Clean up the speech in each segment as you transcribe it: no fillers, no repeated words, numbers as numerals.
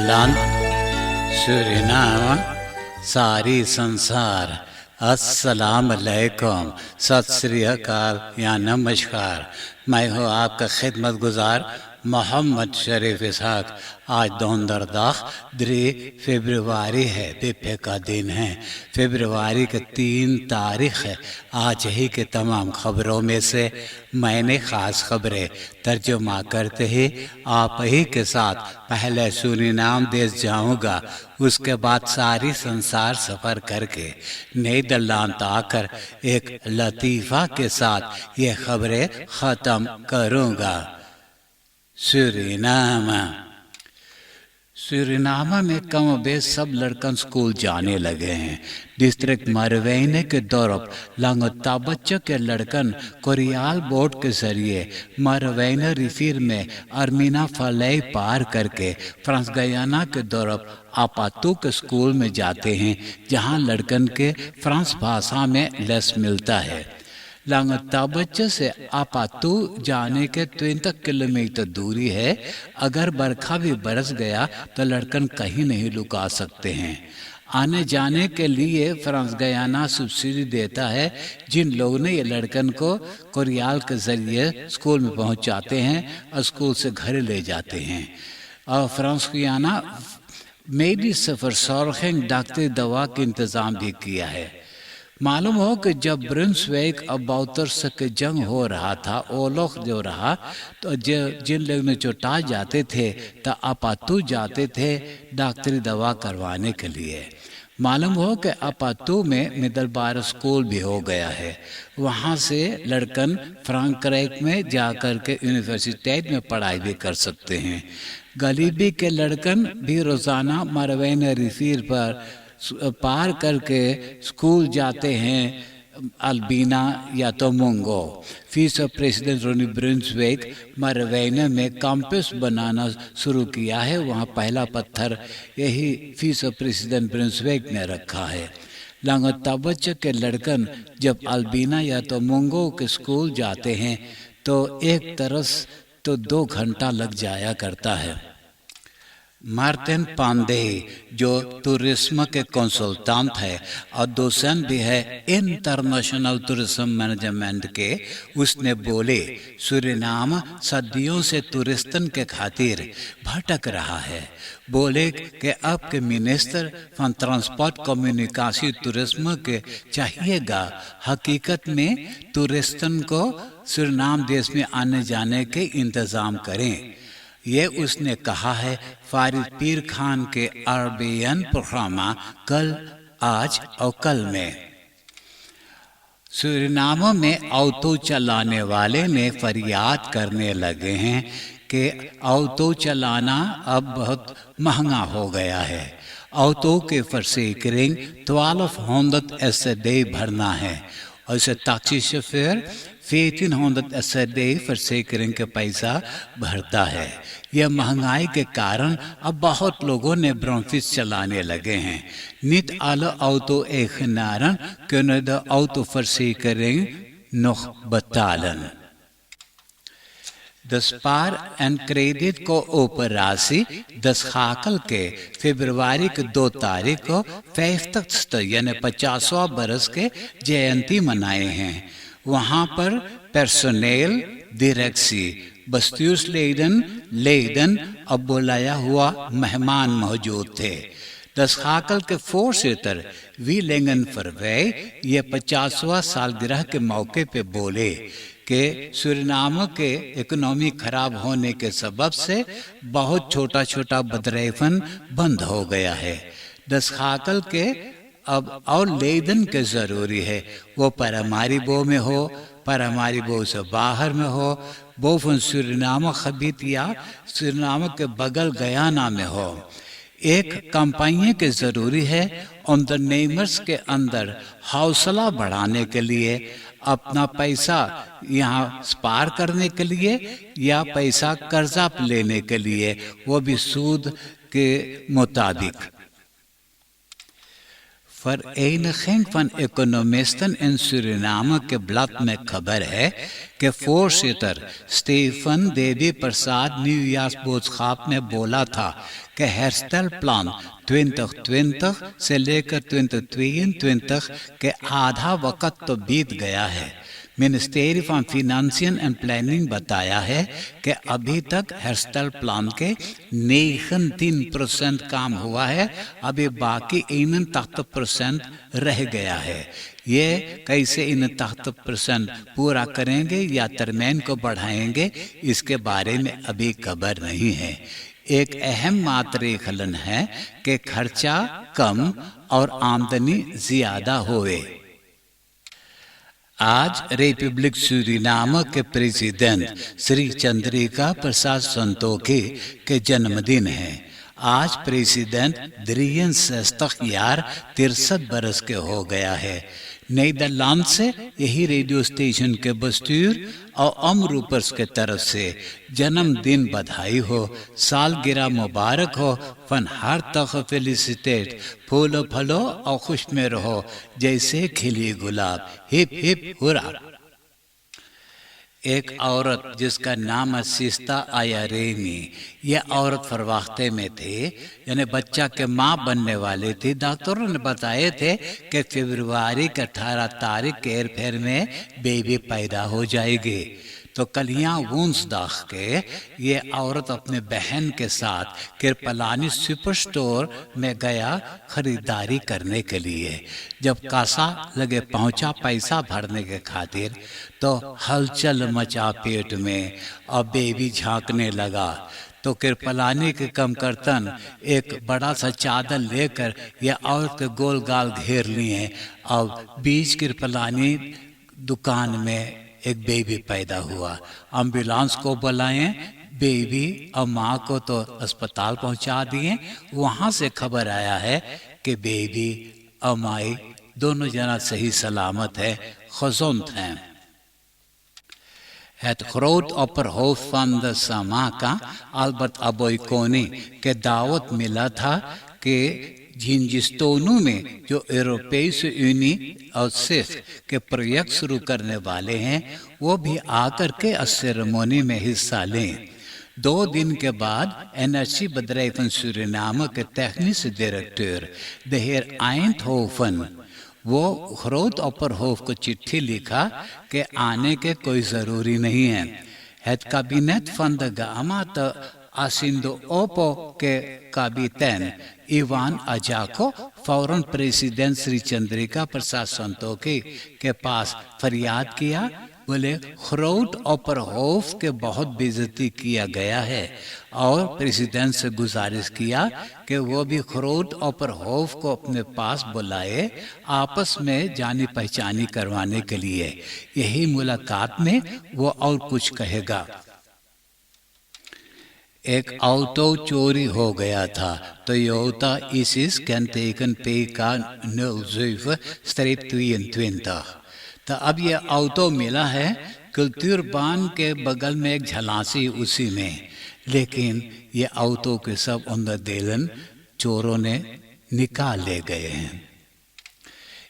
Netherlands, Suriname, सारी संसार, अस्सलाम अलैकुम, सत श्री अकाल या नमस्कार। मैं हूँ आपका खिदमत गुजार मोहम्मद शरीफ इसहाक। आज 2010 फरवरी है, बिफे का दिन है। फरवरी के 3 तारीख है। आज ही के तमाम खबरों में से मैंने ख़ास खबरें तर्जुमा करते ही आप ही के साथ पहले सूरीनाम देश जाऊंगा, उसके बाद सारी संसार सफ़र करके नीदरलैंड आकर एक लतीफ़ा के साथ ये खबरें ख़त्म करूंगा। सूरीनाम में कम बेश सब लड़कन स्कूल जाने लगे हैं। डिस्ट्रिक्ट मरवेने के दौरप लंगताबच्चो के लड़कन कोरियाल बोट के जरिए मरवेने रिफिर में अर्मिना फलई पार करके फ्रांस गयाना के दौरप आपातू के स्कूल में जाते हैं, जहां लड़कन के फ्रांस भाषा में लेस मिलता है। लंगताबच्चो से आपातू जाने के 23 किलोमीटर दूरी है। अगर बरखा भी बरस गया तो लड़कन कहीं नहीं लुका सकते हैं। आने जाने के लिए फ्रांस गयाना सब्सिडी देता है। जिन लोगों ने ये लड़कन को कोरियाल के जरिए स्कूल में पहुंचाते हैं और स्कूल से घर ले जाते हैं। और फ्रांस गयाना मेडी सफर सौरखेंग डॉक्टरी दवा के इंतज़ाम भी किया है। मालूम हो कि जब ब्रुंसविक और बाउतर्स के जंग हो रहा था, ओलोख जो रहा, तो जिन लोग ने चोटा जाते थे तो आपातू जाते थे डॉक्टरी दवा करवाने के लिए। मालूम हो कि आपातू में मिडलबार स्कूल भी हो गया है। वहाँ से लड़कन फ्रांक्राइक में जाकर के यूनिवर्सिटी में पढ़ाई भी कर सकते हैं। गरीबी के लड़कन भी रोज़ाना मरवेन रिफिर पर पार करके स्कूल जाते हैं, अल्बीना या तो मुंगो। फीस ऑफ प्रेसिडेंट रोनी ब्रुंसविक मरवेने में कैंपस बनाना शुरू किया है। वहाँ पहला पत्थर यही फीस ऑफ प्रेसिडेंट ब्रुंसविक ने रखा है। लंगताबच्चो के लड़कन जब अल्बीना या तो मुंगो के स्कूल जाते हैं तो एक तरस तो 2 घंटा लग जाया करता है। मार्टिन पांडे जो टूरिज्म के कंसल्टेंट है और दोसेंट भी है इंटरनेशनल टूरिज्म मैनेजमेंट के, उसने बोले सूरीनाम सदियों से टूरिस्टन के खातिर भटक रहा है। बोले कि अब के minister for transport communication tourism के चाहिएगा हकीकत में टूरिस्टन को सूरीनाम देश में आने जाने के इंतज़ाम करें। ये उसने कहा है फारिद पीर खान के अरबियन प्रोग्राम कल, आज और कल में। सूरीनाम में ऑटो चलाने वाले ने फरियाद करने लगे हैं कि ऑटो चलाना अब बहुत महंगा हो गया है। ऑटो के फर्सेकरिंग 1200 एसडे भरना है और इसे टैक्सी शोफर 1400 एसडे फर्सेकरिंग के पैसा भरता है। यह महंगाई के कारण अब बहुत लोगों ने ब्रोंफिस चलाने लगे हैं। नित आलो ऑटो एक नारन क्यों ऑटो फर्सेकरिंग नोख बतालन। दस्पार एंड क्रेडिट को ऊपर राशि दसखाकल के फरवरी के 2 तारीख को 50 यानी 50वां बरस के जयंती मनाए हैं। वहाँ पर पर्सोनेल डायरेक्सी बस्तूस लेडन और बुलाया हुआ मेहमान मौजूद थे। दसखाकल के फोरसेटर वी लेंगन फरवे ये 50वां सालगिरह के मौके पे बोले कि सूरीनाम के इकोनॉमी खराब होने के सबब से बहुत छोटा छोटा बदरेफन बंद हो गया है। दसखाकल के अब और लेदन के ज़रूरी है, वो पैरामारिबो में हो, पैरामारिबो से बाहर में हो, बोफन सूरीनाम खबीत या सूरीनाम के बगल गयाना में हो। एक कंपनी के ज़रूरी है अंडरनेमर्स के अंदर हौसला बढ़ाने के लिए, अपना पैसा यहाँ स्पार करने के लिए या पैसा कर्जा लेने के लिए, वो भी सूद के मुताबिक। Vereniging van Economisten in Suriname के blad में खबर है कि voorzitter Stephen Devi Prasad nieuwjaarsboodschap में बोला था कि herstelplan 2020 से लेकर 2022 के आधा वक्त तो बीत गया है। Ministry of finance and planning बताया है कि अभी तक हेर्स्टल प्लान के 19% काम हुआ है, अभी बाकी 81% रह गया है। ये कैसे 81% पूरा करेंगे या तरमीन को बढ़ाएंगे, इसके बारे में अभी खबर नहीं है। एक अहम मातृखलन है कि खर्चा कम और आमदनी ज्यादा होवे। आज रिपब्लिक सूरीनाम के प्रेसिडेंट श्री चंद्रिका प्रसाद संतोखी के जन्मदिन है। आज प्रेसिडेंट 63 बरस के हो गया है। नीदरलैंड से यही रेडियो स्टेशन के बस्तूर और अमरूपर्स के तरफ से जन्मदिन बधाई हो, सालगिरह मुबारक हो, फन हर तक फेलिसिटेट, फूलो फलो और खुश में रहो जैसे खिली गुलाब, हिप हिप हुरा। एक औरत जिसका नाम है सिस्ता आयारेनी, यह औरत फरवाख्ते में थे, यानी बच्चा के माँ बनने वाली थी। डॉक्टरों ने बताए थे कि फरवरी के 18 तारीख के एयरफेयर में बेबी पैदा हो जाएगी। तो कलियां वुंसदाख के ये औरत अपने बहन के साथ किरपलानी सुपर स्टोर में गया खरीदारी करने के लिए। जब कासा लगे पहुंचा पैसा भरने के खातिर, तो हलचल मचा पेट में और बेबी झांकने लगा। तो किरपलानी के कमकर्तन एक बड़ा सा चादर लेकर यह औरत के गोल गाल घेर लिए और बीच किरपलानी दुकान में एक बेबी पैदा हुआ। एम्बुलेंस को बुलाएं, बेबी और माँ को तो अस्पताल पहुंचा दिए। वहां से खबर आया है कि बेबी और माई दोनों जना सही सलामत है, gezond हैं। Het groot opperhoofd van de Samaka, Albert Aboikoni के दावत मिला था कि जिंजिस्टोनू में जो यूरोपीय यूनी और सिख के प्रोजेक्ट शुरू करने वाले हैं, वो भी आकर के सेरेमनी में हिस्सा लें। 2 दिन के बाद एनर्जी bedrijven सूरीनाम के टेक्निस डायरेक्टर द हेयर आइंटहोफन वो ग्रोथ ऑपरहोफ को चिट्ठी लिखा कि आने के कोई जरूरी नहीं है। Het kabinet van de Gamat Asindo Opo के काबितेन इवान अजाको फौरन प्रेसिडेंट श्री चंद्रिका प्रसाद संतोखी के पास फरियाद किया। बोले ग्रोथ ऑपरहोफ के बहुत बेइज्जती किया गया है और प्रेसिडेंट से गुजारिश किया कि वो भी ग्रोथ ऑपरहोफ को अपने पास बुलाए, आपस में जानी पहचानी करवाने के लिए। यही मुलाकात में वो और कुछ कहेगा। एक ऑटो चोरी हो गया था। टोयोटा इसिस केंटेकन PK 07 22। तो अब ये ऑटो मिला है कल्तूरबान के बगल में एक झलासी उसी में, लेकिन ये ऑटो के सब अंदर देलन चोरों ने निकाल ले गए हैं।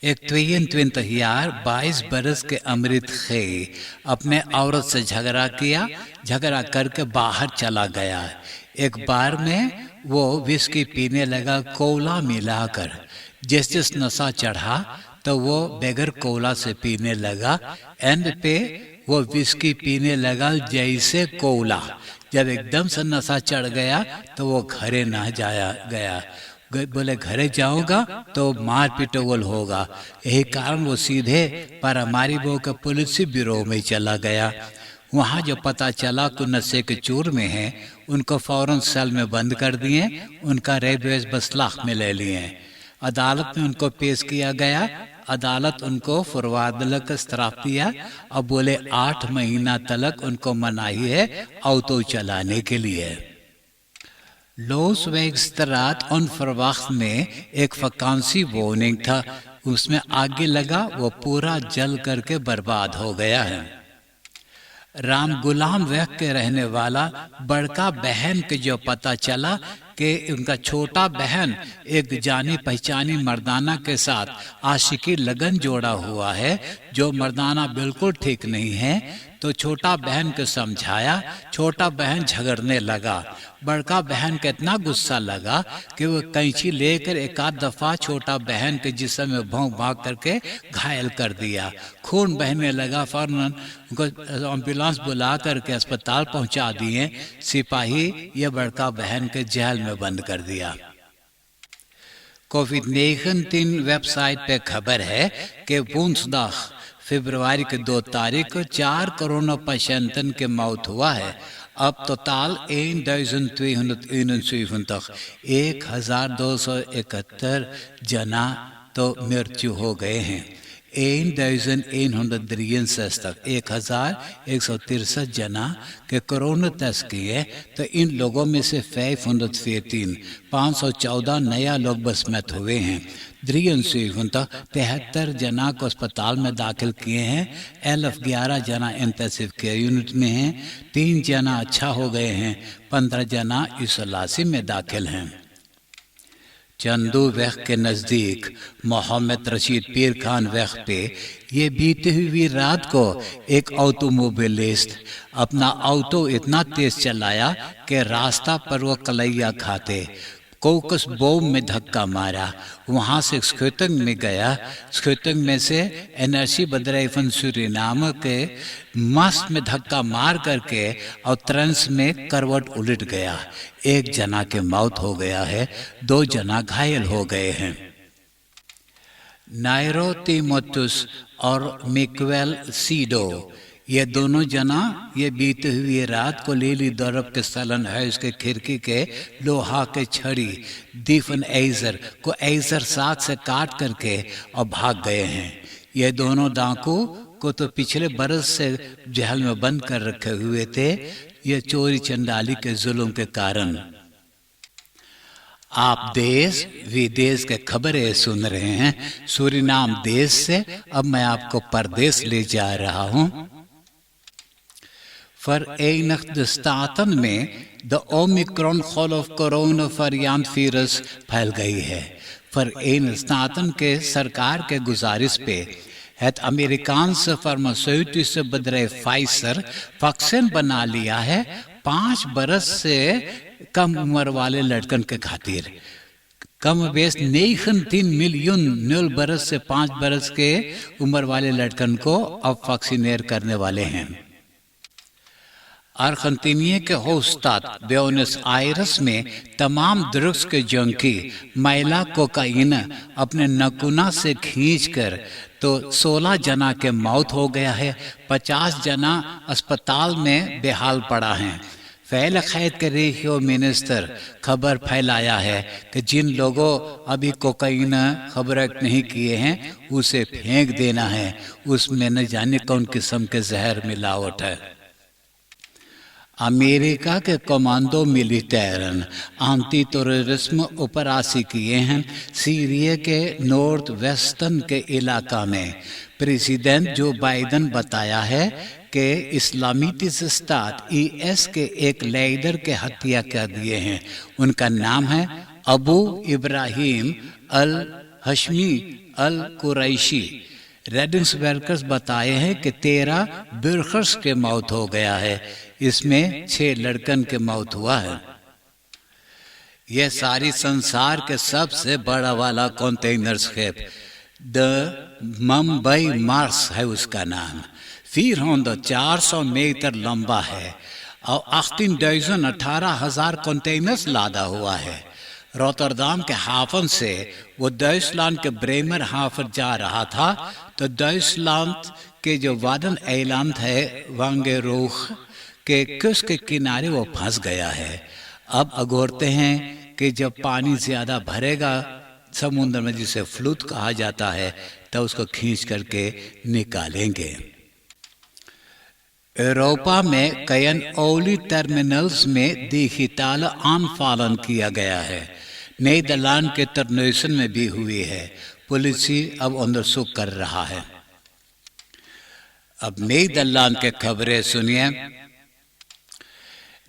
एक 22 बरस के अमृत खे अपने औरत से झगड़ा किया, झगड़ा करके बाहर चला गया। एक बार में वो विस्की पीने लगा कोला मिलाकर। जिस जिस नशा चढ़ा तो वो बगैर कोला से पीने लगा। एंड पे वो विस्की पीने लगा जैसे कोला। जब एकदम से नशा चढ़ गया तो वो घरे ना जाया गया। बोले घरे जाऊंगा तो मार पिटोल होगा। यही कारण वो सीधे पारामारीबो के पुलिस ब्यूरो में चला गया। वहाँ जो पता चला कि नशे के चूर में हैं, उनको फौरन सेल में बंद कर दिए, उनका रेबेज बसलाख में ले लिए। अदालत में उनको पेश किया गया। अदालत उनको फरवादल का श्राप दिया और बोले 8 महीना तक उनको मनाही है ऑटो चलाने के लिए। लोसवेगस्ट्रात onverwacht में एक वैकेंसी वार्निंग था, उसमें आगे लगा, वो पूरा जल करके बर्बाद हो गया है। राम गुलाम वेग के रहने वाला बड़का बहन के जो पता चला कि उनका छोटा बहन एक जानी पहचानी मर्दाना के साथ आशिकी लगन जोड़ा हुआ है, जो मर्दाना बिल्कुल ठीक नहीं है। तो छोटा बहन को समझाया, छोटा बहन झगड़ने लगा। बड़का बहन का इतना गुस्सा लगा कि वो कैंची लेकर एक आध दफा छोटा बहन के जिस्म में भौंक भाग करके घायल कर दिया। खून बहने लगा। फौरन उनको एम्बुलेंस बुला करके अस्पताल पहुंचा दिए। सिपाही ये बड़का बहन के जेल में बंद कर दिया। कोविड-19 वेबसाइट पे खबर है कि वुंसदाग फरवरी के 2 तारीख को 4 कोरोना पेशेंटन के मौत हुआ है। अब टोटल 1271 जना तो मृत्यु हो गए हैं। 1163 जना के कोरोना टेस्ट किए, तो इन लोगों में से 514 नया लोग बसमत हुए हैं। 73 जना को अस्पताल में दाखिल किए हैं। 11 जना इंटेंसिव केयर यूनिट में हैं। 3 जना अच्छा हो गए हैं। 15 जना इजलासी में दाखिल हैं। चंदू वैख के नज़दीक मोहम्मद रशीद पीर खान वैख पे ये बीती हुई रात को एक ऑटोमोबिलिस्ट अपना ऑटो इतना तेज चलाया कि रास्ता पर वो कलैया खाते कोकस बोम में धक्का मारा। वहाँ से स्कूटंग में गया। स्कूटंग में से एनर्सी बदराइफन सूरीनाम के मस्त में धक्का मार करके और ट्रेंस में करवट उलट गया। 1 जना के मौत हो गया है, 2 जना घायल हो गए हैं। नायरो तीमोथुस और मिक्वेल सीडो ये दोनों जना ये बीते हुए रात को लीली दौरब के सलन है उसके खिड़की के लोहा के छड़ी दीफन ऐजर को ऐजर साथ से काट करके और भाग गए हैं। ये दोनों डाकू को तो पिछले बरस से जेल में बंद कर रखे हुए थे, ये चोरी चंडाली के जुल्म के कारण। आप देश विदेश के खबरें सुन रहे हैं सूरीनाम देश से। अब मैं आपको परदेश ले जा रहा हूं। Verenigde Staten में the Omicron golf corona variant virus फैल गई है। Verenigde Staten के सरकार के गुजारिश पे het अमेरिकांस फार्मास्यूटिक्स bedrijf फाइजर वैक्सीन बना लिया है 5 बरस से कम उम्र वाले लड़कन के खातिर। कम बेस 19 मिलियन 0 बरस से 5 बरस के उम्र वाले लड़कन को अब वैक्सीनेट करने वाले हैं। अर्जेंटीना के होस्टाड ब्यूनस आयरस में तमाम ड्रग्स के जंकी मैला कोकाइन अपने नकुना से खींचकर तो 16 जना के मौत हो गया है। 50 जना अस्पताल में बेहाल पड़ा है। फैल खैद के रेशियो मिनिस्टर खबर फैलाया है कि जिन लोगों अभी कोकाइन खबर नहीं किए हैं उसे फेंक देना है, उसमें न जाने कौन किस्म के जहर मिलावट है। अमेरिका के कमांडो मिलिटेरन एंटी टेररिज्म ऑपरेशन किए हैं सीरिया के नॉर्थ वेस्टर्न के इलाका में। प्रेसिडेंट जो बाइडेन बताया है कि इस्लामी स्टेट IS के एक लीडर के हत्या कर दिए हैं। उनका नाम है अबू इब्राहिम अल हशमी अल कुरैशी। रेडिंग्स वर्कर्स बताए हैं कि 13 बुरखर्स के मौत हो गया है। इसमें 6 लड़कन के मौत हुआ है। यह सारी संसार के सबसे बड़ा वाला container ship the Mumbai Mars है उसका नाम। 400 मीटर लंबा है और 18,000 कंटेनर्स लादा हुआ है। रोटरडाम के हाफन से वो डॉइचलैंड के ब्रेमर हाफन जा रहा था तो डॉइचलैंड के जो वादन ऐलान है वांगेरोख के कुछ के किनारे वो फंस गया है। अब अगोरते हैं कि जब पानी ज्यादा भरेगा समुद्र में, जिसे फ्लूट कहा जाता है, तो उसको खींच करके निकालेंगे। यूरोपा में कई ओली टर्मिनल्स में डिजिटल आनफालन किया गया है। नीदरलैंड के टर्नेशन में भी हुई है। पुलिस अब अनुसंधान कर रहा है। अब नीदरलैंड के खबरें सुनिए।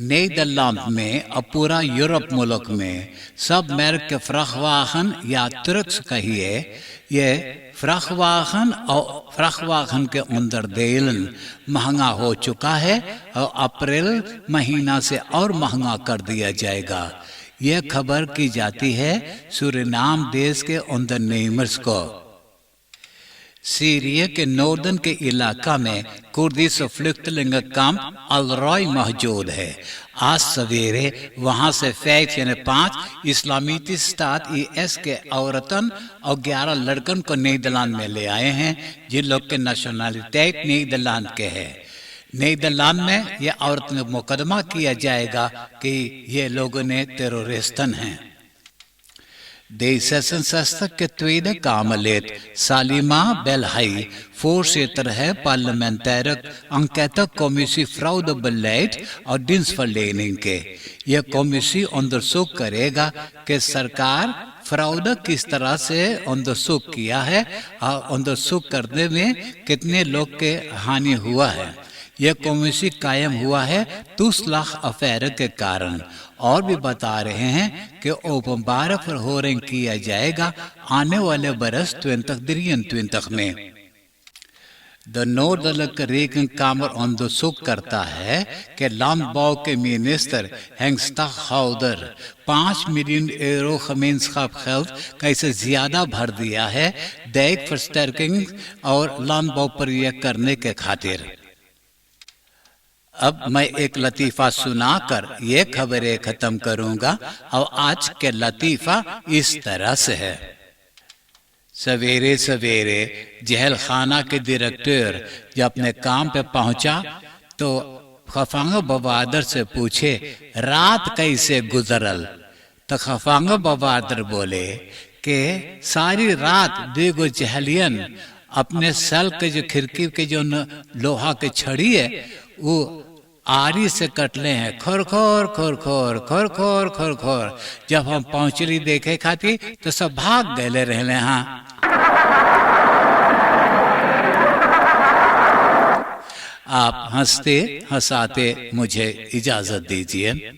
नीदरलैंड में और पूरा यूरोप मुल्क में सब merk के vrachtwagen या trucks कहिए, ये vrachtwagen और vrachtwagen के अंदर देलन महंगा हो चुका है और अप्रैल महीना से और महंगा कर दिया जाएगा। यह खबर की जाती है सूरीनाम देश के ondernemers को। सीरिया के नॉर्दर्न के इलाका में कुर्दिश फ्लुक्तलिंग कैंप अल-रॉय मौजूद है। आज सवेरे वहां से फैक्स यानी 5 इस्लामी स्टात IS के औरतन और 11 लड़कन को नीदरलैंड में ले आए हैं, जिन लोग के नेशनलिटी नीदरलैंड के है। नीदरलैंड में ये औरतों ने मुकदमा किया जाएगा कि ये लोगों ने टेररिस्टन हैं। D66 tweede Kamerlid Salima Belhai, voorzitter है parlementaire enquêtecommissie fraudebeleid और dienstverlening के। यह कमेटी onderzoek करेगा कि सरकार फ्रॉड किस तरह से onderzoek किया है और onderzoek करने में कितने लोग के हानि हुआ है। यह कमेटी कायम हुआ है 20 लाख अफेयर के कारण। और भी बता रहे हैं कि ओपनबार verhoring किया जाएगा आने वाले बरस 2023 में। द Noordelijke Rekenkamer onderzoek करता है कि landbouw के minister Henk Staghouder 5 million euro gemeenschap geld कैसे ज्यादा भर दिया है dijkversterking और landbouw प्रोजेक्ट करने के खातिर। अब मैं एक लतीफा सुनाकर ये खबरें खत्म करूंगा और आज के लतीफा इस तरह से है। सवेरे सवेरे जहल खाना के डायरेक्टर जब अपने काम पे पहुंचा तो खफांग बवादर से पूछे रात कैसे गुजरल। तो खफांग बवादर बोले कि सारी रात देखो जहलियन अपने सल के जो खिड़की के जो लोहा के छड़ी है वो आरी से कटले हैं, खोर खोर खोर खोर खोर खोर खोर खोर। जब हम पहुंचली देखे खाती तो सब भाग गए रहले। हाँ, आप हंसते हंसाते मुझे इजाजत दीजिए।